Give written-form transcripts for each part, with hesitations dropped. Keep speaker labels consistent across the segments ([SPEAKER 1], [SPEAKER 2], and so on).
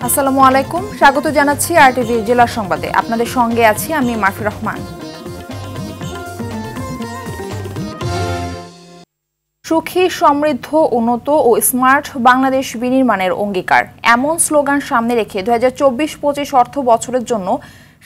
[SPEAKER 1] আসসালামু আলাইকুম, স্বাগত জানাচ্ছি আরটিভি জেলা সংবাদে। আপনাদের সঙ্গে আছি আমি মাফি রহমান। সুখী, সমৃদ্ধ, উন্নত ও স্মার্ট বাংলাদেশ বিনির্মাণের অঙ্গীকার, এমন স্লোগান সামনে রেখে 2024-25 অর্থ বছরের জন্য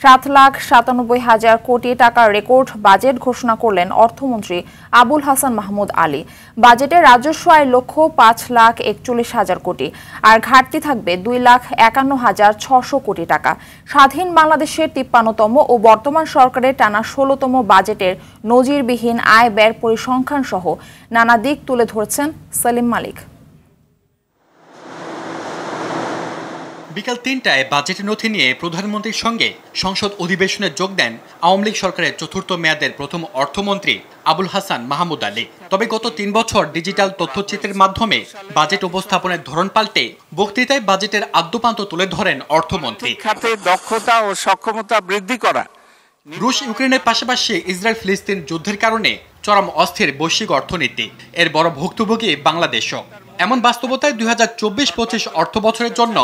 [SPEAKER 1] 7,97,000 কোটি টাকার রেকর্ড বাজেট ঘোষণা করলেন অর্থমন্ত্রী আবুল হাসান মাহমুদ আলী। বাজেটে রাজস্ব আয় লক্ষ্য 5,41,000 কোটি, আর ঘাটতি থাকবে 2,51,600 কোটি টাকা। স্বাধীন বাংলাদেশের 53তম ও বর্তমান সরকারের টানা 16তম বাজেটের নজিরবিহীন আয় ব্যয় পরিসংখ্যান সহ নানা দিক তুলে ধরছেন সেলিম মালিক।
[SPEAKER 2] বিকাল ৩টায় বাজেটের নথি নিয়ে প্রধানমন্ত্রীর সঙ্গে সংসদ অধিবেশনে যোগ দেন আওয়ামী লীগ সরকারের চতুর্থ মেয়াদের প্রথম অর্থমন্ত্রী আবুল হাসান মাহমুদ আলী। তবে গত 3 বছর ডিজিটাল তথ্যচিত্রের মাধ্যমে বাজেট উপস্থাপনের ধরন পাল্টে বক্তৃতায় বাজেটের আদ্যপান্ত তুলে ধরেন অর্থমন্ত্রী।
[SPEAKER 3] খাতে দক্ষতা ও সক্ষমতা বৃদ্ধি করা,
[SPEAKER 2] রুশ ইউক্রেনের পাশাপাশি ইসরায়েল ফিলিস্তিন যুদ্ধের কারণে চরম অস্থির বৈশ্বিক অর্থনীতি, এর বড় ভুক্তভোগী বাংলাদেশও। এমন বাস্তবতায় 2024-25 অর্থ বছরের জন্য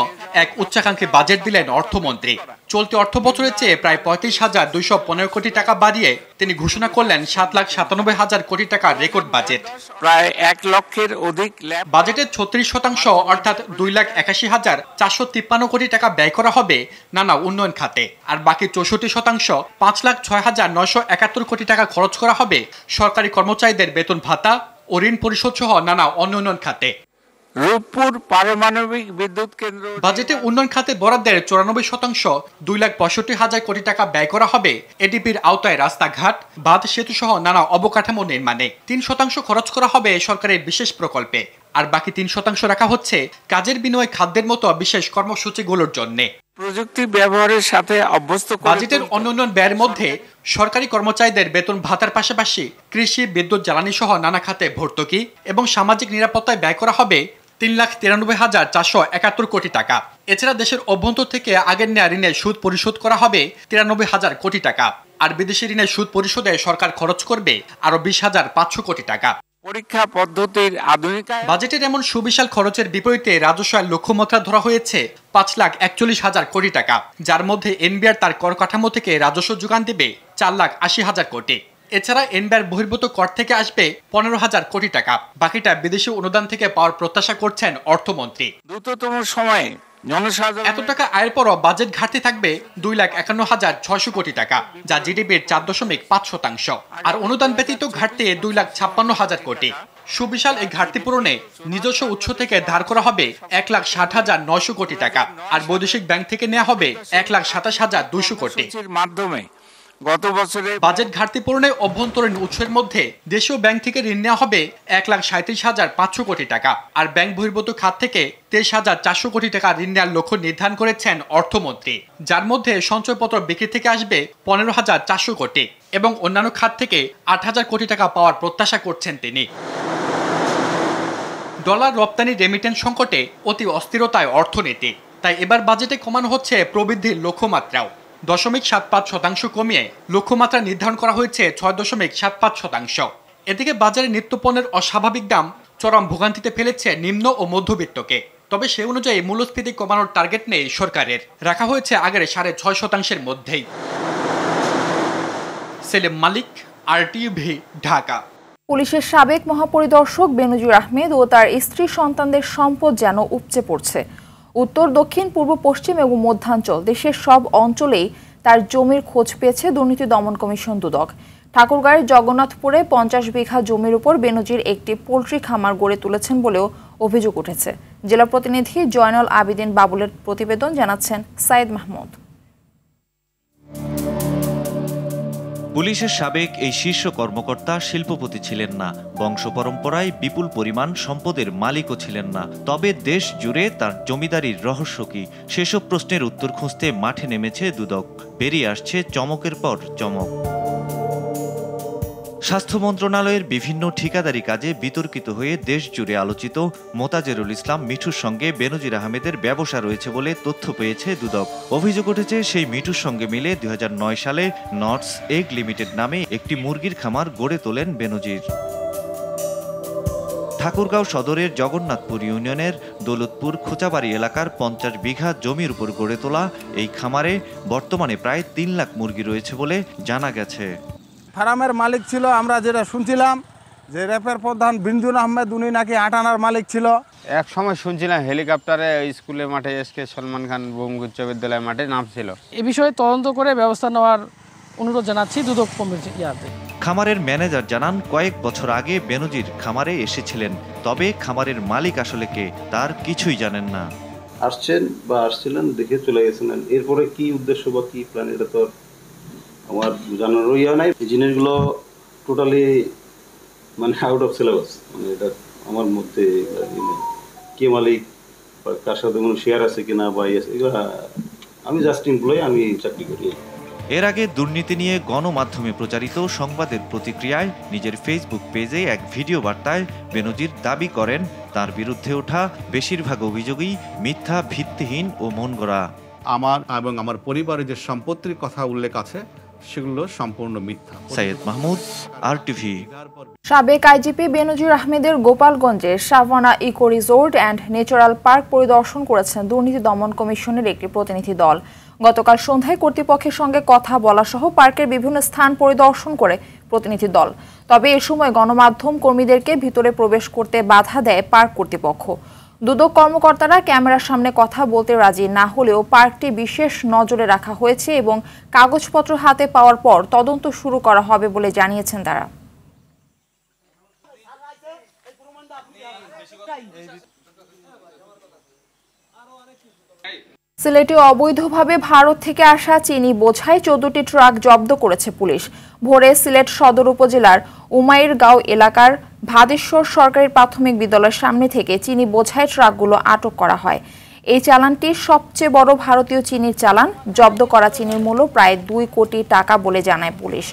[SPEAKER 2] এক উচ্চাকাঙ্ক্ষী বাজেট দিলেন অর্থমন্ত্রী। চলতি অর্থ বছরের চেয়ে প্রায় 35,215 কোটি টাকা বাড়িয়ে তিনি ঘোষণা করলেন 7,97,000 কোটি টাকার রেকর্ড বাজেট।
[SPEAKER 3] প্রায় 1 লক্ষের অধিক
[SPEAKER 2] বাজেটের 36% অর্থাৎ 2,81,453 কোটি টাকা ব্যয় করা হবে নানা উন্নয়ন খাতে, আর বাকি 64% 5,06,971 কোটি টাকা খরচ করা হবে সরকারি কর্মচারীদের বেতন ভাতা ও ঋণ পরিশোধ সহ নানা উন্নয়ন খাতে।
[SPEAKER 3] রূপপুর পারমাণবিক বিদ্যুৎ কেন্দ্র
[SPEAKER 2] বাজেটে উন্নয়ন খাতে বরাদ্দের 94% 2,65,000 কোটি টাকা ব্যয় করা হবে এডিপির আওতায় রাস্তাঘাট, বাঁধ, সেতু সহ নানা অবকাঠামো নির্মাণে। 3% খরচ করা হবে সরকারের বিশেষ প্রকল্পে, আর বাকি 3% রাখা হচ্ছে কাজের বিনিময়ে খাদ্যের মতো বিশেষ কর্মসূচিগুলোর জন্য।
[SPEAKER 3] প্রযুক্তি ব্যবহারের সাথে অভ্যস্ত
[SPEAKER 2] বাজেটের উন্নয়ন ব্যয়ের মধ্যে সরকারি কর্মচারীদের বেতন ভাতার পাশাপাশি কৃষি, বিদ্যুৎ, জ্বালানি সহ নানা খাতে ভর্তুকি এবং সামাজিক নিরাপত্তায় ব্যয় করা হবে 3,93,471 কোটি টাকা। এছাড়া দেশের অভ্যন্তর থেকে আগের নেওয়া ঋণের সুদ পরিশোধ করা হবে 93,000 কোটি টাকা, আর বিদেশি ঋণের সুদ পরিশোধে সরকার খরচ করবে আরো 20,500 কোটি টাকা।
[SPEAKER 3] পরীক্ষা পদ্ধতির আধুনিকায়ন।
[SPEAKER 2] বাজেটের এমন সুবিশাল খরচের বিপরীতে রাজস্ব আয়ের লক্ষ্যমাত্রা ধরা হয়েছে 5,41,000 কোটি টাকা, যার মধ্যে এনবিআর তার কর কাঠামো থেকে রাজস্ব যোগান দেবে 4,80,000 কোটি। এছাড়া এনবিআর বহির্ভূত কর থেকে আসবে 15,000 কোটি টাকা। বাকিটা বিদেশি অনুদান থেকে পাওয়ার প্রত্যাশা করছেন অর্থমন্ত্রী।
[SPEAKER 3] দ্রুততম সময়ে
[SPEAKER 2] এত টাকা আয়ের পরও বাজেট ঘাটতি থাকবে 2,51,600 কোটি টাকা, যা জিডিপির 4.5%, আর অনুদান ব্যতীত ঘাটতি 2,56,000 কোটি। সুবিশাল এই ঘাটতি পূরণে নিজস্ব উৎস থেকে ধার করা হবে 1,60,900 কোটি টাকা, আর বৈদেশিক ব্যাংক থেকে নেওয়া হবে 1,27,200 কোটি।
[SPEAKER 3] মাধ্যমে গত বছরে
[SPEAKER 2] বাজেট ঘাটতি পূরণে অভ্যন্তরীণ উৎসের মধ্যে দেশীয় ব্যাংক থেকে ঋণ নেওয়া হবে 1,37,500 কোটি টাকা, আর ব্যাংক বহির্ভূত খাত থেকে 23,400 কোটি টাকা ঋণ নেওয়ার লক্ষ্য নির্ধারণ করেছেন অর্থমন্ত্রী, যার মধ্যে সঞ্চয়পত্র বিক্রি থেকে আসবে 15,400 কোটি এবং অন্যান্য খাত থেকে 8,000 কোটি টাকা পাওয়ার প্রত্যাশা করছেন তিনি। ডলার রপ্তানি রেমিটেন্স সংকটে অতি অস্থিরতায় অর্থনীতি, তাই এবার বাজেটে কমানো হচ্ছে প্রবৃদ্ধির লক্ষ্যমাত্রাও। 0.75% কমিয়ে লক্ষ্যমাত্রা নির্ধারণ করা হয়েছে 6.75%। এদিকে বাজারে নিত্যপণ্যের অস্বাভাবিক দাম চরম ভোগান্তিতে ফেলেছে নিম্ন ও মধ্যবিত্তকে। তবে সে অনুযায়ী মূল্যস্ফীতি কমানোর টার্গেট নেই সরকারের, রাখা হয়েছে আগের 6.5%-এর মধ্যেই। সেলিম মালিক, আরটিভি, ঢাকা।
[SPEAKER 1] পুলিশের সাবেক মহাপরিদর্শক বেনজির আহমেদ ও তার স্ত্রী সন্তানদের সম্পদ যেন উপচে পড়ছে। উত্তর, দক্ষিণ, পূর্ব, পশ্চিম এবং মধ্যাঞ্চল দেশের সব অঞ্চলেই তার জমির খোঁজ পেয়েছে দুর্নীতি দমন কমিশন দুদক। ঠাকুরগাঁয়ের জগন্নাথপুরে 50 বিঘা জমির উপর বেনজির একটি পোল্ট্রি খামার গড়ে তুলেছেন বলেও অভিযোগ উঠেছে। জেলা প্রতিনিধি জয়নুল আবেদিন বাবুলের প্রতিবেদন, জানাচ্ছেন সাইদ মাহমুদ।
[SPEAKER 4] পুলিশের সাবেক এই শীর্ষ কর্মকর্তা শিল্পপতি ছিলেন না, বংশ পরম্পরায় বিপুল পরিমাণ সম্পদের মালিকও ছিলেন না। তবে দেশ জুড়ে তার জমিদারির রহস্য কি, সেসব প্রশ্নের উত্তর খুঁজতে মাঠে নেমেছে দুদক। বেরিয়ে আসছে চমকের পর চমক। স্বাস্থ্য মন্ত্রণালয়ের বিভিন্ন ঠিকাদারি কাজে বিতর্কিত হয়ে দেশ জুড়ে আলোচিত মোতাজেরুল ইসলাম মিঠুর সঙ্গে বেনজির আহমেদের ব্যবসা রয়েছে বলে তথ্য পেয়েছে দুদক। অভিযোগ উঠেছে সেই মিঠুর সঙ্গে মিলে 2009 সালে নটস এগ লিমিটেড নামে একটি মুরগির খামার গড়ে তোলেন বেনজির। ঠাকুরগাঁও সদরের জগন্নাথপুর ইউনিয়নের দৌলতপুর খোঁচাবাড়ি এলাকার 50 বিঘা জমির উপর গড়ে তোলা এই খামারে বর্তমানে প্রায় 3 লাখ মুরগি রয়েছে বলে জানা গেছে।
[SPEAKER 5] ফার্মের মালিক ছিল, আমরা যেটা শুনছিলাম যে র্যাপের প্রধান বিন্দুর আহমেদ, উনি নাকি 8 আনার মালিক ছিল।
[SPEAKER 6] এক সময় শুনছিলাম হেলিকপ্টারে স্কুলের মাঠে এসকে সলমান খান বহুমুখী উচ্চ বিদ্যালয়ের মাঠে নামছিল।
[SPEAKER 7] এ বিষয়ে তদন্ত করে ব্যবস্থা নেওয়ার অনুরোধ জানাচ্ছি দুদক কমিটির ইয়াতে।
[SPEAKER 4] খামারের ম্যানেজার জানান কয়েক বছর আগে বেনজির খামারে এসেছিলেন, তবে খামারের মালিক আসলে কে তার কিছুই জানেন না।
[SPEAKER 8] আসছিলেন দেখে চলে গেছেন, এরপরে কি উদ্দেশ্য বা কি প্ল্যান এটা তো আমার জানার ইয়ে নাই। এই জিনিসগুলো টোটালি মানে আউট অফ সিলেবাস, মানে এটা আমার মধ্যে কে মালিক বা কার সাথে কোনো শেয়ার আছে কিনা বা এগুলো আমি জাস্ট এমপ্লয়ি, আমি চাকরি করি।
[SPEAKER 4] এর আগে দুর্নীতি নিয়ে গণমাধ্যমে প্রচারিত সংবাদের প্রতিক্রিয়ায় নিজের ফেসবুক পেজে এক ভিডিও বার্তায় বেনজির দাবি করেন তার বিরুদ্ধে ওঠা বেশিরভাগ অভিযোগই মিথ্যা, ভিত্তিহীন ও মনগড়া।
[SPEAKER 9] আমার এবং আমার পরিবারের যে সম্পত্তির কথা উল্লেখ আছে সেগুলো সম্পূর্ণ মিথ্যা।
[SPEAKER 4] সৈয়দ মাহমুদ, RTV।
[SPEAKER 1] সাবেক আইজিপি বেনজির আহমেদের গোপালগঞ্জের Savanna eco resort and natural park পরিদর্শন করেছেন দুর্নীতি দমন কমিশনের একটি প্রতিনিধি দল। গতকাল সন্ধ্যায় কর্তৃপক্ষের সঙ্গে কথা বলা সহ পার্কের বিভিন্ন স্থান পরিদর্শন করে প্রতিনিধি দল। তবে এ সময় গণমাধ্যম কর্মীদেরকে ভিতরে প্রবেশ করতে বাধা দেয় পার্ক কর্তৃপক্ষ। দুদক কর্মকর্তারা ক্যামেরার সামনে কথা বলতে রাজি না হলেও পার্কটি বিশেষ নজরে রাখা হয়েছে এবং কাগজপত্র হাতে পাওয়ার পর তদন্ত শুরু করা হবে বলে জানিয়েছেন তারা। সিলেটে অবৈধভাবে ভারত থেকে আসা চিনি বোঝাই 14টি ট্রাক জব্দ করেছে পুলিশ। ভোরে সিলেট সদর উপজেলার উমাইরগাঁও এলাকার ভাদেশ্বর সরকারি প্রাথমিক বিদ্যালয়ের সামনে থেকে চিনি বোঝাই ট্রাকগুলো আটক করা হয়। এই চালানটি সবচেয়ে বড় ভারতীয় চিনির চালান। জব্দ করা চিনির মূল্য প্রায় 2 কোটি টাকা বলে জানায় পুলিশ।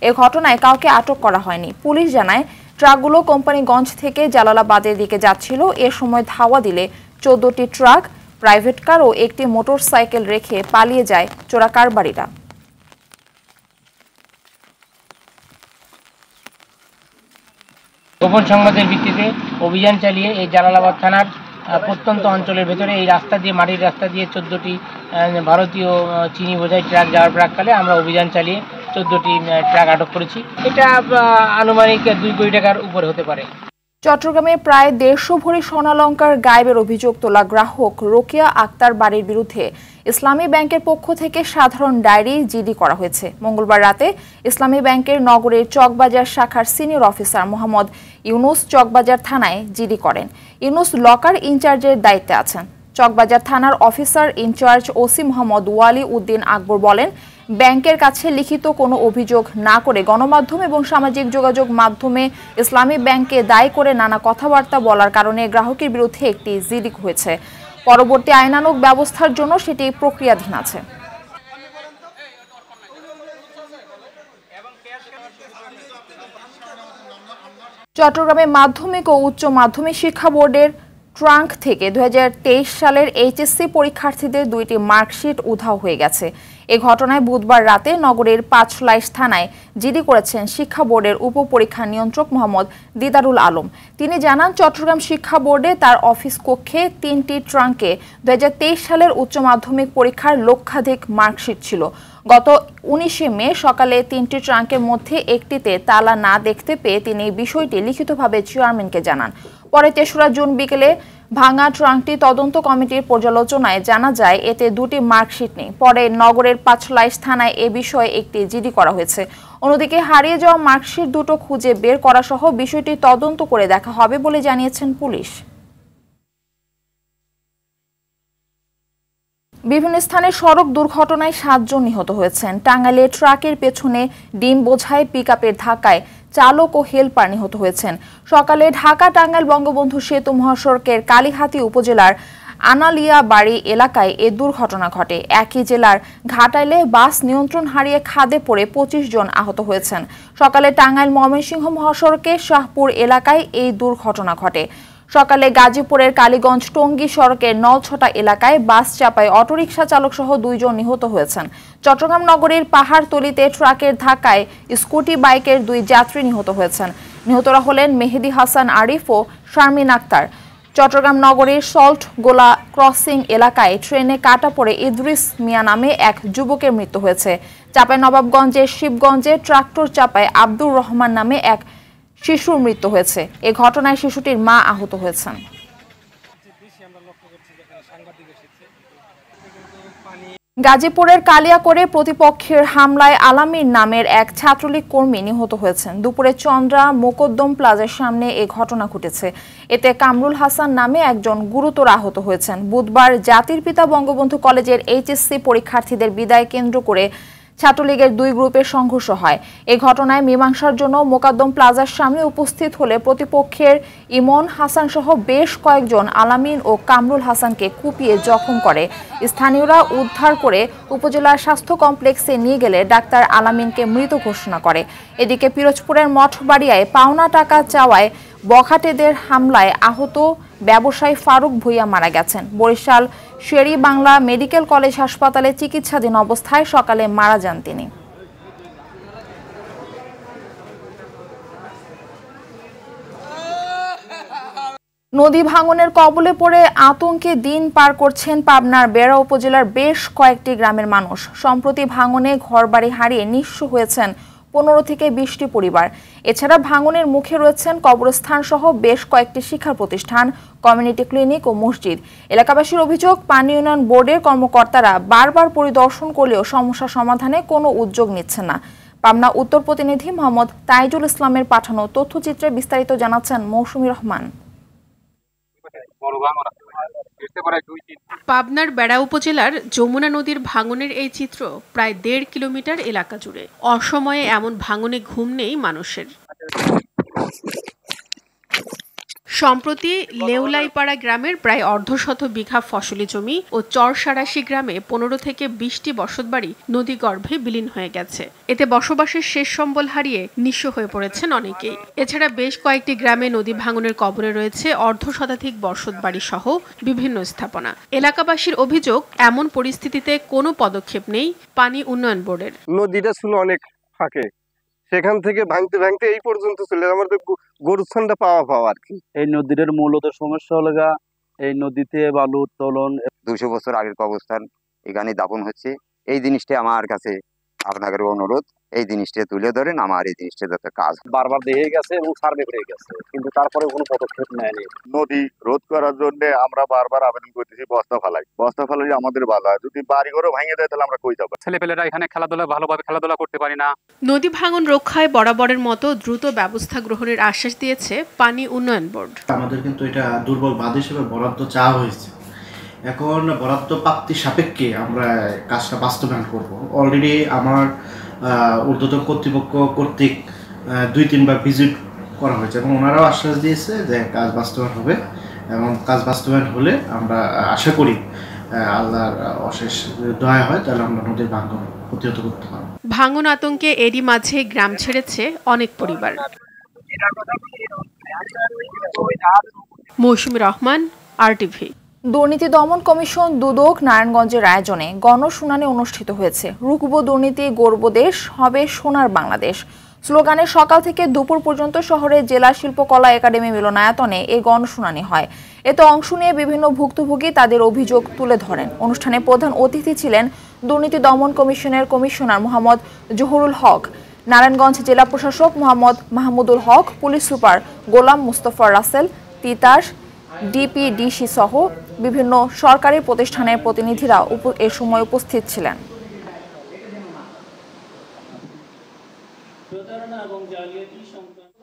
[SPEAKER 1] এ ঘটনায় কাউকে আটক করা হয়নি। পুলিশ জানায় ট্রাকগুলো কোম্পানিগঞ্জ থেকে জালালাবাদের দিকে যাচ্ছিল। এ সময় ধাওয়া দিলে 14টি ট্রাক, প্রাইভেট কার ও একটি মোটরসাইকেল রেখে পালিয়ে যায় চোরাকারবারিরা।
[SPEAKER 10] গোপন সংবাদের ভিত্তিতে অভিযান চালিয়ে এই জালালাবাদ থানার প্রত্যন্ত অঞ্চলের ভেতরে এই রাস্তা দিয়ে, মাটির রাস্তা দিয়ে 14টি ভারতীয় চিনি বোঝাই ট্রাক যাওয়ার প্রাককালে আমরা অভিযান চালিয়ে 14টি ট্রাক আটক করেছি। এটা আনুমানিক 2 কোটি টাকার উপরে হতে পারে।
[SPEAKER 1] চট্টগ্রামে প্রায় 150 ভরি স্বর্ণালংকার গায়েবের অভিযোগ তোলা গ্রাহক রোকেয়া আক্তার বাড়ির বিরুদ্ধে ইসলামী ব্যাংকের পক্ষ থেকে সাধারণ ডায়েরি জিডি করা হয়েছে। মঙ্গলবার রাতে ইসলামী ব্যাংকের নগরের চকবাজার শাখার সিনিয়র অফিসার মোহাম্মদ ইউনুস চকবাজার থানায় জিডি করেন। ইউনুস লকার ইনচার্জের দায়িত্বে আছেন। চকবাজার থানার অফিসার ইনচার্জ ওসি মোহাম্মদ ওয়ালি উদ্দিন আকবর বলেন, ব্যাংকের কাছে লিখিত কোনো অভিযোগ না করে গণমাধ্যম এবং সামাজিক যোগাযোগ মাধ্যমে ইসলামী ব্যাংককে দায়ী করে নানা কথাবার্তা বলার কারণে গ্রাহকের বিরুদ্ধে একটি জিডি হয়েছে। পরবর্তী আইনানুগ ব্যবস্থার জন্য সেটি প্রক্রিয়াধীন আছে। চট্টগ্রামে মাধ্যমিক ও উচ্চ মাধ্যমিক শিক্ষা বোর্ডের ট্রাঙ্ক থেকে 2023 সালের এইচএসসি পরীক্ষার্থীদের 2টি মার্কশিট উধাও হয়ে গেছে। এ ঘটনায় বুধবার রাতে নগরের পাঁচলাইশ থানায় জিডি করেছেন শিক্ষা বোর্ডের উপপরীক্ষা নিয়ন্ত্রক মোহাম্মদ দিদারুল আলম। তিনি জানান, চট্টগ্রাম শিক্ষা বোর্ডে তার অফিস কক্ষে 3টি ট্রাঙ্কে 2023 সালের উচ্চ মাধ্যমিক পরীক্ষার লক্ষাধিক মার্কশিট ছিল। গত 19 মে সকালে 3টি ট্রাঙ্কের মধ্যে একটিতে তালা না দেখতে পেয়ে তিনি এই বিষয়টি লিখিতভাবে চেয়ারম্যানকে জানান। পরে 3রা জুন বিকেলে ভাঙা ট্রাঙ্কটি তদন্ত কমিটির পর্যালোচনায় জানা যায় এতে 2টি মার্কশিট নেই। পরে নগরের পাঁচলাইশ থানায় এ বিষয়ে একটি জিডি করা হয়েছে। অন্যদিকে হারিয়ে যাওয়া মার্কশিট দুটো খুঁজে বের করা সহ বিষয়টি তদন্ত করে দেখা হবে বলে জানিয়েছেন পুলিশ। বিভিন্ন স্থানে সড়ক দুর্ঘটনায় 7 জন নিহত হয়েছেন। টাঙ্গাইলে ট্রাকের পেছনে ডিম বোঝাই পিকআপের ধাক্কায় চালক ও হেলপার নিহত হয়েছেন। সকালে ঢাকা টাঙ্গাইল বঙ্গবন্ধু সেতু মহাসড়কের কালীহাতী উপজেলার আনালিয়া বাড়ি এলাকায় এ দুর্ঘটনা ঘটে। একই জেলার ঘাটাইলে বাস নিয়ন্ত্রণ হারিয়ে খাদে পড়ে 25 জন আহত হয়েছেন। সকালে টাঙ্গাইল ময়মনসিংহ মহাসড়কে শাহপুর এলাকায় এই দুর্ঘটনা ঘটে। সকালে গাজীপুরের কালীগঞ্জ টঙ্গী সড়কের নলছটা এলাকায় বাস চাপায় অটোরিকশা চালক সহ 2 জন নিহত হয়েছেন। চট্টগ্রাম নগরীর পাহাড়তলিতে ট্রাকের ধাক্কায় স্কুটি বাইকের 2 যাত্রী নিহত হয়েছেন। নিহতরা হলেন মেহেদি হাসান আরিফ ও শারমিন আক্তার। চট্টগ্রাম নগরীর সল্ট গোলা ক্রসিং এলাকায় ট্রেনে কাটা পড়ে ইদ্রিস মিয়া নামে এক যুবকের মৃত্যু হয়েছে। চাঁপাইনবাবগঞ্জের শিবগঞ্জে ট্রাক্টর চাপায় আব্দুর রহমান নামে এক শিশুর মৃত্যু হয়েছে। এ ঘটনায় শিশুটির মা আহত হয়েছেন। গাজীপুরের কালিয়াকৈরে প্রতিপক্ষের হামলায় আলামিন নামের এক ছাত্রলীগ কর্মী নিহত হয়েছেন। দুপুরে চন্দ্রা মোকদ্দম প্লাজার সামনে এ ঘটনা ঘটেছে। এতে কামরুল হাসান নামে একজন গুরুতর আহত হয়েছেন। বুধবার জাতির পিতা বঙ্গবন্ধু কলেজের এইচএসসি পরীক্ষার্থীদের বিদায় কেন্দ্র করে ছাত্রলীগের দুই গ্রুপের সংঘর্ষ হয়। এই ঘটনায় মীমাংসার জন্য মোকদ্দম প্লাজার সামনে উপস্থিত হলে প্রতিপক্ষের ইমন হাসান সহ বেশ কয়েকজন আলামিন ও কামরুল হাসানকে কুপিয়ে জখম করে। স্থানীয়রা উদ্ধার করে উপজেলা স্বাস্থ্য কমপ্লেক্সে নিয়ে গেলে ডাক্তার আলামিনকে মৃত ঘোষণা করে। এদিকে পিরোজপুরের মঠবাড়িয়ায় পাওনা টাকা চাওয়ায় বখাটেদের হামলায় আহত ব্যবসায়ী ফারুক ভুইয়া মারা গেছেন। বরিশাল শেরি বাংলা মেডিকেল কলেজ হাসপাতালে চিকিৎসাধীন অবস্থায় সকালে মারা যান তিনি। নদী ভাঙনের কবলে পড়ে আতঙ্কে দিন পার করছেন পাবনার বেড়া উপজেলার বেশ কয়েকটি গ্রামের মানুষ। সম্প্রতি ভাঙনে ঘরবাড়ি হারিয়ে নিঃস্ব হয়েছেন 15 থেকে 20টি পরিবার। এছাড়া ভাঙনের মুখে রয়েছেন কবরস্থান সহ বেশ কয়েকটি শিক্ষা প্রতিষ্ঠান, কমিউনিটি ক্লিনিক ও মসজিদ। এলাকাবাসীর অভিযোগ, পানি উন্নয়ন বোর্ডের কর্মকর্তারা বারবার পরিদর্শন করলেও সমস্যা সমাধানে কোনো উদ্যোগ নিচ্ছেন না। পাবনা উত্তর প্রতিনিধি মোহাম্মদ তাইজুল ইসলামের পাঠানো তথ্যচিত্রে বিস্তারিত জানাচ্ছেন মৌসুমী রহমান।
[SPEAKER 11] পাবনার বেড়া উপজেলার যমুনা নদীর ভাঙনের এই চিত্র প্রায় 1.5 কিলোমিটার এলাকা জুড়ে। অসময়ে এমন ভাঙনে ঘুম নেই মানুষের। সম্প্রতি লেউলাইপাড়া গ্রামের প্রায় 1.5 বিঘা ফসলি জমি ও চরসারাশি গ্রামে 15 থেকে 20টি বসতবাড়ি নদীগর্ভে বিলীন হয়ে গেছে। এতে বসবাসের শেষ সম্বল হারিয়ে নিঃস্ব হয়ে পড়েছেন অনেকেই। এছাড়া বেশ কয়েকটি গ্রামে নদী ভাঙনের কবলে রয়েছে 1/2 শতাধিক বসতবাড়ি সহ বিভিন্ন স্থাপনা। এলাকাবাসীর অভিযোগ, এমন পরিস্থিতিতে কোনো পদক্ষেপ নেই পানি উন্নয়ন বোর্ডের।
[SPEAKER 12] নদীটা ছিল অনেক ফাঁকে, সেখান থেকে ভাঙতে ভাঙতে এই পর্যন্ত চলে আমাদের গরুস্থানটা পাওয়া আর কি।
[SPEAKER 13] এই নদীর মূলত সমস্যা হলো এই নদীতে বালু উত্তোলন।
[SPEAKER 14] 200 বছর আগের কবরস্থান এখানে দাপন হচ্ছে। এই জিনিসটা আমার কাছে আপনাদের অনুরোধ, এই জিনিসটা তুলে ধরেন, আমার এই জিনিসটা যাতে কাজ।
[SPEAKER 13] বারবার দেখে গেছে এবং সার্ভে করে গেছে, কিন্তু তারপরে কোনো পদক্ষেপ নেয়নি।
[SPEAKER 15] নদী রোধ করার জন্য আমরা বারবার আবেদন করতেছি বস্তা ফালাই আমাদের ভালো হয়। যদি বাড়িঘরও ভেঙে দেয় তাহলে আমরা কই যাবো?
[SPEAKER 16] ছেলেপেলেরা এখানে ভালোভাবে খেলাধুলা করতে পারি না।
[SPEAKER 11] নদী ভাঙন রক্ষায় বরাবরের মতো দ্রুত ব্যবস্থা গ্রহণের আশ্বাস দিয়েছে পানি উন্নয়ন বোর্ড।
[SPEAKER 17] আমাদের কিন্তু এটা দুর্বল বাঁধ হিসেবে বরাদ্দ চাওয়া হয়েছে। এখন বরাদ্দ প্রাপ্তি সাপেক্ষে আমরা কাজটা বাস্তবায়ন করব। অলরেডি আমার ঊর্ধ্বতন কর্তৃপক্ষ কর্তৃক 2-3 বার ভিজিট করা হয়েছে এবং ওনারাও আশ্বাস দিয়েছে যে কাজ বাস্তবায়ন হবে এবং কাজ বাস্তবায়ন হলে আমরা আশা করি আল্লাহর অশেষ দয়া হয় তাহলে আমরা নদীর ভাঙন প্রতিহত করতে পারব।
[SPEAKER 11] ভাঙন আতঙ্কে এরই মাঝে গ্রাম ছেড়েছে অনেক পরিবার। মৌসুমী রহমান, RTV।
[SPEAKER 1] দুর্নীতি দমন কমিশন দুদক নারায়ণগঞ্জের আয়োজনে গণশুনানি অনুষ্ঠিত হয়েছে। রুখবো দুর্নীতি, গড়বো দেশ, হবে সোনার বাংলাদেশ স্লোগানে সকাল থেকে দুপুর পর্যন্ত শহরের জেলা শিল্পকলা একাডেমি মিলনায়তনে এই গণশুনানি হয়। এতে অংশ নিয়ে বিভিন্ন ভুক্তভোগী তাদের অভিযোগ তুলে ধরেন। অনুষ্ঠানে প্রধান অতিথি ছিলেন দুর্নীতি দমন কমিশনের কমিশনার মোহাম্মদ জহুরুল হক, নারায়ণগঞ্জ জেলা প্রশাসক মোহাম্মদ মাহমুদুল হক, পুলিশ সুপার গোলাম মুস্তফা রাসেল, তিতাস, ডিপিডিসি সহ বিভিন্ন সরকারি প্রতিষ্ঠানের প্রতিনিধিরা এ সময় উপস্থিত ছিলেন। প্রতারণা এবং জালিয়াতি সংক্রান্ত